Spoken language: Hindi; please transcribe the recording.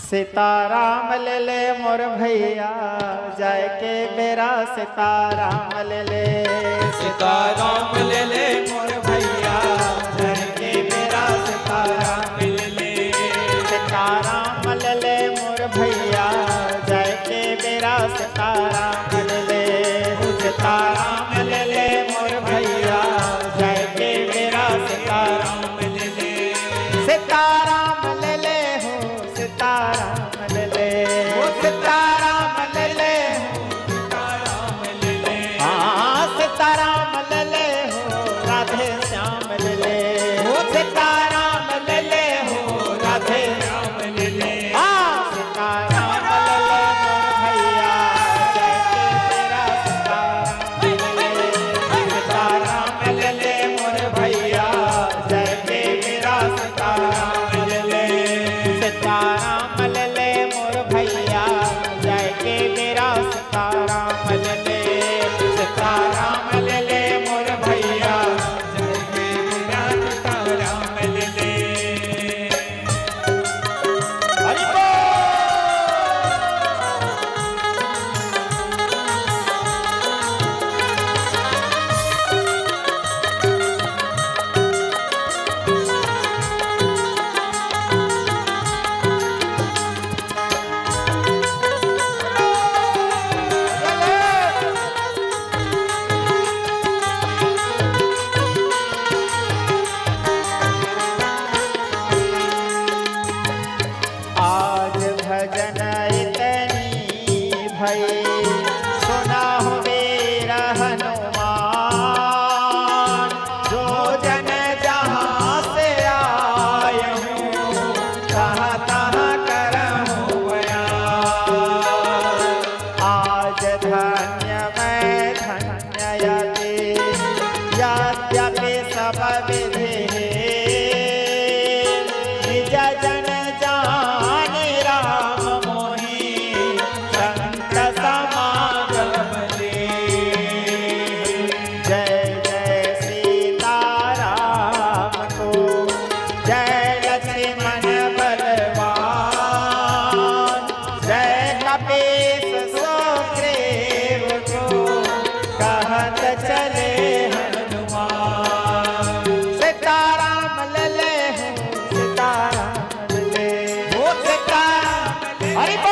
सीताराम ले ले मोर भैया जाय के बेरा सीताराम ले ले। सीताराम ले ले मोर भैया जाय के बेरा सीताराम ले ले। सीताराम ले ले मोर भैया जाय के बेरा सीताराम ले ले। सीताराम ले ले मोर भैया जाय के बेरा सीताराम ले ले। सीताराम ले ले हो सीताराम ले ले। सीताराम ले ले सीताराम ले ले। हाँ सीताराम ले ले हो राधे श्याम ले ले। सीताराम ले ले हो राधे राम ले ले। हाँ सीताराम ले ले मोर भैया जय के तेरा सीताराम ले ले मोर भैया जय के मेरा सीताराम ले ले। सीताराम ले ले मोर भैया जय के मेरा सीताराम ले ले। सीताराम ले ले मोर भैया जय के मेरा सीताराम ले ले। हरि बोल। आज भजन इतनी भई सुना हो वीर हनुमान। जो जन जहाँ से आए हूँ तहाँ तहाँ करहूँ बयान। आज धन्य मैं धन्य यति यद्यपि सब विधि निज जन जाने राम मोहि संत समागम दे। जय जय सीताराम को जय लक्ष्मण बलवान। जय कपीस सुग्रीव को कहत चले हनुमान। सीताराम ले ले हो सीताराम ले ले। हो सीताराम हरि बोल।